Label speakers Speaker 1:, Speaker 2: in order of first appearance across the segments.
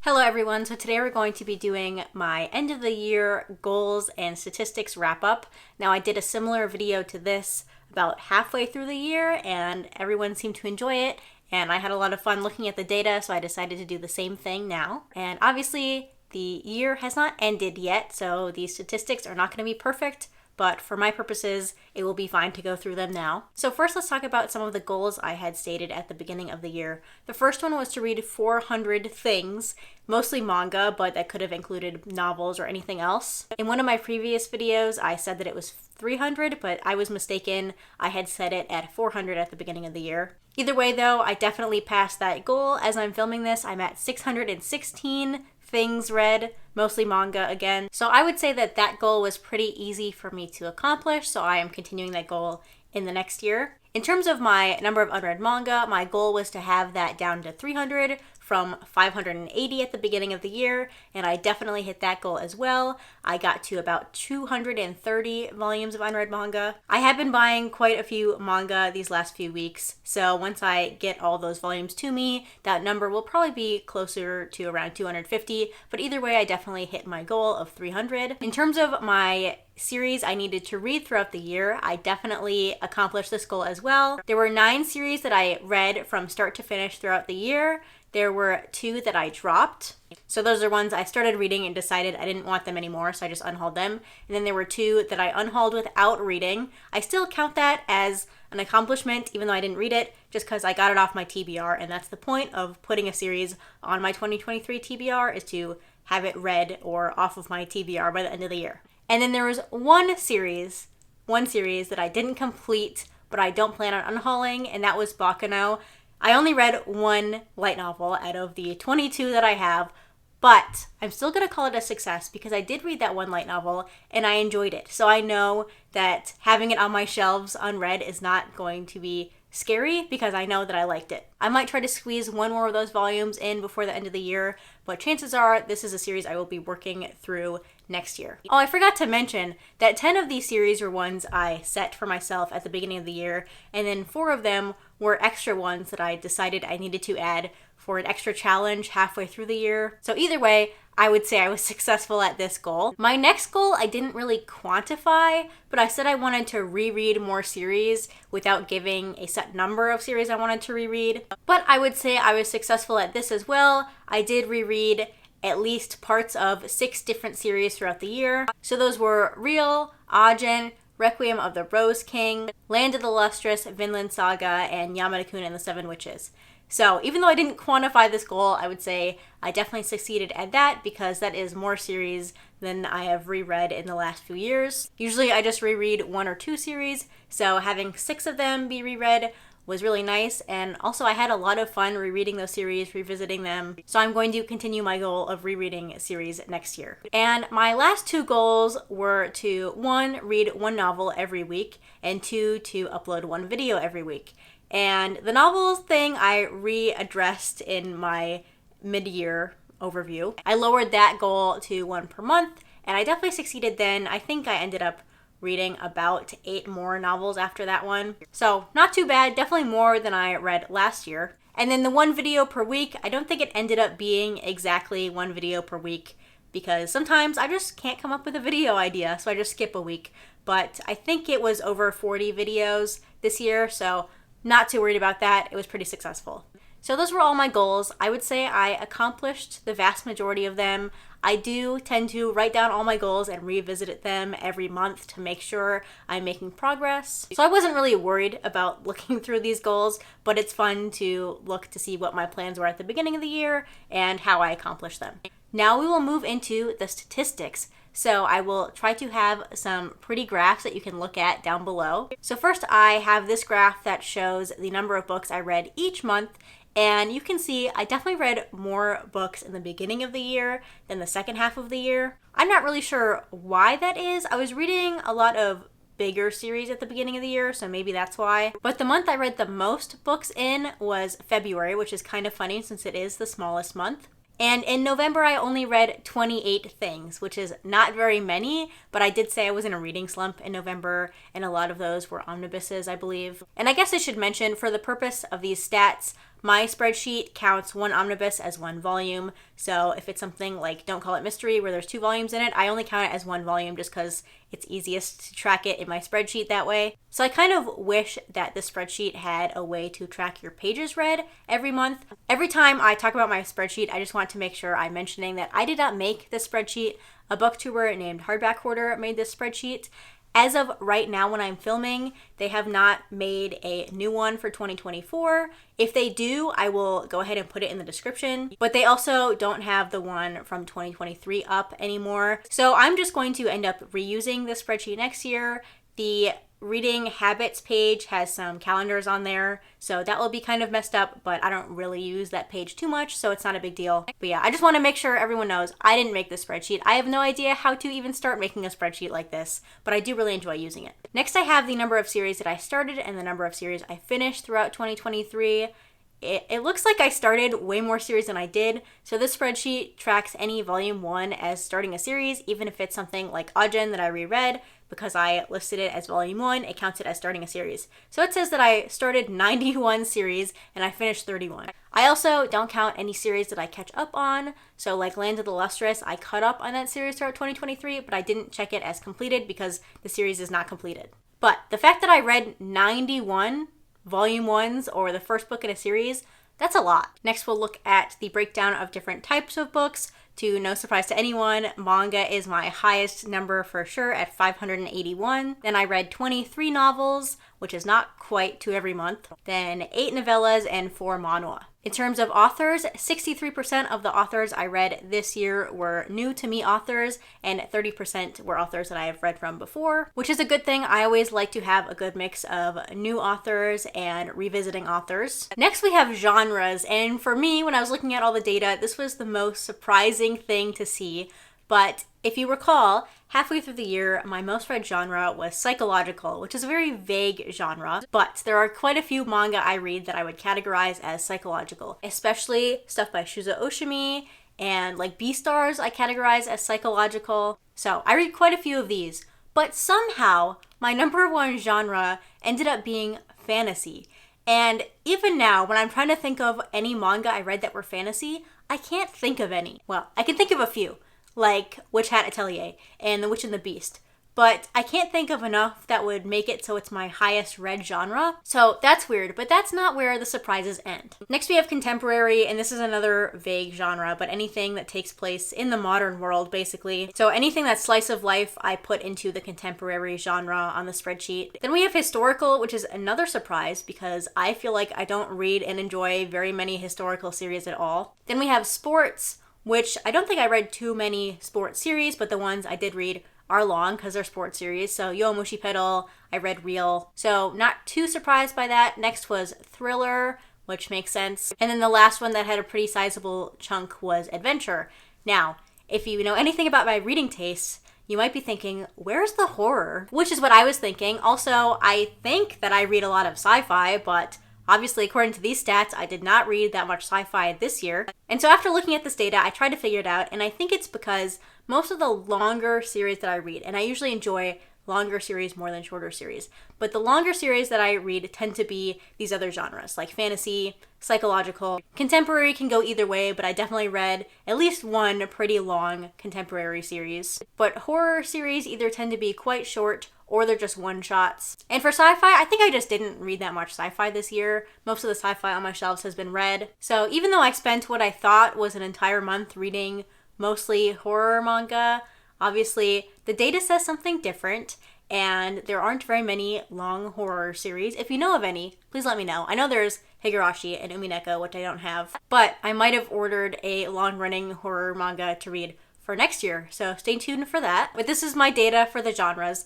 Speaker 1: Hello everyone, so today we're going to be doing my end of the year goals and statistics wrap up. Now I did a similar video to this about halfway through the year and everyone seemed to enjoy it and I had a lot of fun looking at the data, so I decided to do the same thing now. And obviously the year has not ended yet, so these statistics are not going to be perfect, but for my purposes, it will be fine to go through them now. So first, let's talk about some of the goals I had stated at the beginning of the year. The first one was to read 400 things, mostly manga, but that could have included novels or anything else. In one of my previous videos, I said that it was 300, but I was mistaken. I had set it at 400 at the beginning of the year. Either way though, I definitely passed that goal. As I'm filming this, I'm at 616 things read, mostly manga again. So I would say that that goal was pretty easy for me to accomplish, so I am continuing that goal in the next year. In terms of my number of unread manga, my goal was to have that down to 300 from 580 at the beginning of the year, and I definitely hit that goal as well. I got to about 230 volumes of unread manga. I have been buying quite a few manga these last few weeks, so once I get all those volumes to me, that number will probably be closer to around 250, but either way, I definitely hit my goal of 300. In terms of my series I needed to read throughout the year, I definitely accomplished this goal as well. There were 9 series that I read from start to finish throughout the year. There were 2 that I dropped. So those are ones I started reading and decided I didn't want them anymore, so I just unhauled them. And then there were 2 that I unhauled without reading. I still count that as an accomplishment, even though I didn't read it, just because I got it off my TBR, and that's the point of putting a series on my 2023 TBR, is to have it read or off of my TBR by the end of the year. And then there was one series that I didn't complete, but I don't plan on unhauling, and that was Baccano. I only read 1 light novel out of the 22 that I have, but I'm still going to call it a success because I did read that 1 light novel and I enjoyed it. So I know that having it on my shelves unread is not going to be scary because I know that I liked it. I might try to squeeze 1 more of those volumes in before the end of the year, but chances are this is a series I will be working through next year. Oh, I forgot to mention that 10 of these series were ones I set for myself at the beginning of the year, and then 4 of them were extra ones that I decided I needed to add for an extra challenge halfway through the year. So either way, I would say I was successful at this goal. My next goal I didn't really quantify, but I said I wanted to reread more series without giving a set number of series I wanted to reread. But I would say I was successful at this as well. I did reread at least parts of 6 different series throughout the year. So those were Real, Ajin, Requiem of the Rose King, Land of the Lustrous, Vinland Saga, and Yamada-kun and the Seven Witches. So even though I didn't quantify this goal, I would say I definitely succeeded at that because that is more series than I have reread in the last few years. Usually I just reread 1 or 2 series, so having 6 of them be reread was really nice, and also I had a lot of fun rereading those series, revisiting them, so I'm going to continue my goal of rereading a series next year. And my last 2 goals were to 1, read 1 novel every week, and 2, to upload 1 video every week. And the novels thing I readdressed in my mid-year overview. I lowered that goal to 1 per month, and I definitely succeeded then. I think I ended up reading about 8 more novels after that one. So not too bad, definitely more than I read last year. And then the 1 video per week, I don't think it ended up being exactly 1 video per week because sometimes I just can't come up with a video idea, so I just skip a week. But I think it was over 40 videos this year, so not too worried about that. It was pretty successful. So those were all my goals. I would say I accomplished the vast majority of them. I do tend to write down all my goals and revisit them every month to make sure I'm making progress. So I wasn't really worried about looking through these goals, but it's fun to look to see what my plans were at the beginning of the year and how I accomplished them. Now we will move into the statistics. So I will try to have some pretty graphs that you can look at down below. So first I have this graph that shows the number of books I read each month. And you can see I definitely read more books in the beginning of the year than the second half of the year. I'm not really sure why that is. I was reading a lot of bigger series at the beginning of the year, so maybe that's why. But the month I read the most books in was February, which is kind of funny since it is the smallest month. And in November, I only read 28 things, which is not very many, but I did say I was in a reading slump in November, and a lot of those were omnibuses, I believe. And I guess I should mention, for the purpose of these stats, My spreadsheet counts one omnibus as one volume. So if it's something like Don't Call It Mystery where there's 2 volumes in it, I only count it as one volume just because it's easiest to track it in my spreadsheet that way. So I kind of wish that the spreadsheet had a way to track your pages read every month. Every time I talk about my spreadsheet, I just want to make sure I'm mentioning that I did not make this spreadsheet. A booktuber named Hardback Hoarder made this spreadsheet. As of right now when I'm filming, they have not made a new one for 2024. If they do, I will go ahead and put it in the description, but they also don't have the one from 2023 up anymore. So I'm just going to end up reusing this spreadsheet next year. The reading habits page has some calendars on there, so that will be kind of messed up, but I don't really use that page too much, so it's not a big deal. But yeah, I just want to make sure everyone knows I didn't make this spreadsheet. I have no idea how to even start making a spreadsheet like this, but I do really enjoy using it. Next, I have the number of series that I started and the number of series I finished throughout 2023. It looks like I started way more series than I did, so this spreadsheet tracks any volume 1 as starting a series, even if it's something like Ajin that I reread. Because I listed it as volume 1, it counts it as starting a series. So it says that I started 91 series and I finished 31. I also don't count any series that I catch up on. So like Land of the Lustrous, I caught up on that series throughout 2023, but I didn't check it as completed because the series is not completed. But the fact that I read 91 volume 1s or the first book in a series, that's a lot. Next, we'll look at the breakdown of different types of books. To no surprise to anyone, manga is my highest number for sure at 581. Then I read 23 novels, which is not quite 2 every month. Then 8 novellas and 4 manhwa. In terms of authors, 63% of the authors I read this year were new to me authors, and 30% were authors that I have read from before, which is a good thing. I always like to have a good mix of new authors and revisiting authors. Next, we have genres, and for me, when I was looking at all the data, this was the most surprising thing to see. But if you recall, halfway through the year, my most read genre was psychological, which is a very vague genre, but there are quite a few manga I read that I would categorize as psychological, especially stuff by Shuzo Oshimi, and like Beastars I categorize as psychological. So I read quite a few of these, but somehow my number 1 genre ended up being fantasy. And even now, when I'm trying to think of any manga I read that were fantasy, I can't think of any. Well, I can think of a few, like Witch Hat Atelier and The Witch and the Beast, but I can't think of enough that would make it so it's my highest read genre. So that's weird, but that's not where the surprises end. Next, we have contemporary, and this is another vague genre, but anything that takes place in the modern world, basically. So anything that's slice of life, I put into the contemporary genre on the spreadsheet. Then we have historical, which is another surprise because I feel like I don't read and enjoy very many historical series at all. Then we have sports, which I don't think I read too many sports series, but the ones I did read are long because they're sports series. So Yowamushi Pedal, I read Real. So not too surprised by that. Next was thriller, which makes sense. And then the last one that had a pretty sizable chunk was adventure. Now, if you know anything about my reading tastes, you might be thinking, where's the horror? Which is what I was thinking. Also, I think that I read a lot of sci-fi, but obviously, according to these stats, I did not read that much sci-fi this year. And so after looking at this data, I tried to figure it out, and I think it's because most of the longer series that I read, and I usually enjoy longer series more than shorter series, but the longer series that I read tend to be these other genres, like fantasy, psychological. Contemporary can go either way, but I definitely read at least one pretty long contemporary series. But horror series either tend to be quite short or they're just one-shots. And for sci-fi, I think I just didn't read that much sci-fi this year. Most of the sci-fi on my shelves has been read. So even though I spent what I thought was an entire month reading mostly horror manga, obviously the data says something different, and there aren't very many long horror series. If you know of any, please let me know. I know there's Higurashi and Umineko, which I don't have, but I might have ordered a long-running horror manga to read for next year, so stay tuned for that. But this is my data for the genres.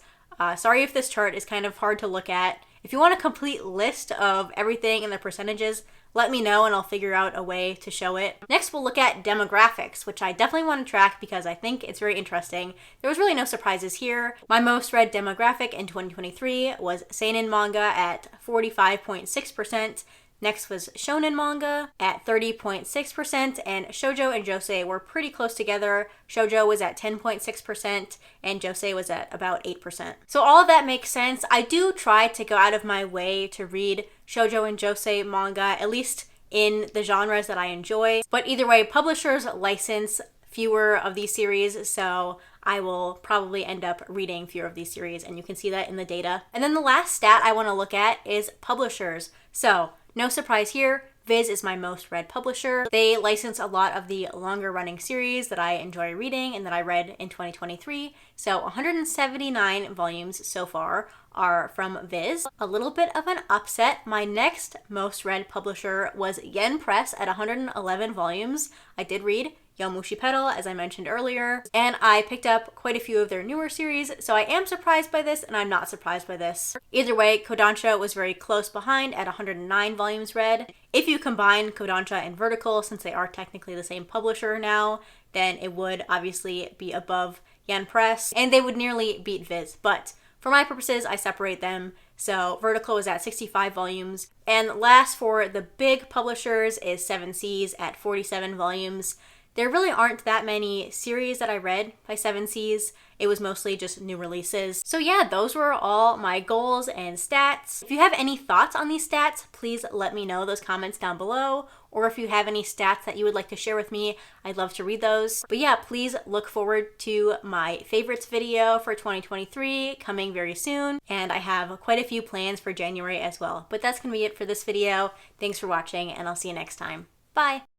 Speaker 1: Sorry if this chart is kind of hard to look at. If you want a complete list of everything and the percentages, let me know and I'll figure out a way to show it. Next, we'll look at demographics, which I definitely want to track because I think it's very interesting. There was really no surprises here. My most read demographic in 2023 was seinen manga at 45.6%. Next was shonen manga at 30.6%, and shoujo and josei were pretty close together. Shoujo was at 10.6%, and josei was at about 8%. So all of that makes sense. I do try to go out of my way to read shoujo and josei manga at least in the genres that I enjoy. But either way, publishers license fewer of these series, so I will probably end up reading fewer of these series, and you can see that in the data. And then the last stat I want to look at is publishers. So no surprise here, Viz is my most read publisher. They license a lot of the longer running series that I enjoy reading and that I read in 2023. So 179 volumes so far are from Viz. A little bit of an upset. My next most read publisher was Yen Press at 111 volumes. I did read Yomushi Pedal, as I mentioned earlier, and I picked up quite a few of their newer series, so I am surprised by this and I'm not surprised by this. Either way, Kodansha was very close behind at 109 volumes read. If you combine Kodansha and Vertical, since they are technically the same publisher now, then it would obviously be above Yen Press, and they would nearly beat Viz, but for my purposes, I separate them. So Vertical is at 65 volumes. And last for the big publishers is Seven Seas at 47 volumes. There really aren't that many series that I read by Seven Seas. It was mostly just new releases. So yeah, those were all my goals and stats. If you have any thoughts on these stats, please let me know those comments down below. Or if you have any stats that you would like to share with me, I'd love to read those. But yeah, please look forward to my favorites video for 2023 coming very soon. And I have quite a few plans for January as well. But that's gonna be it for this video. Thanks for watching, and I'll see you next time. Bye.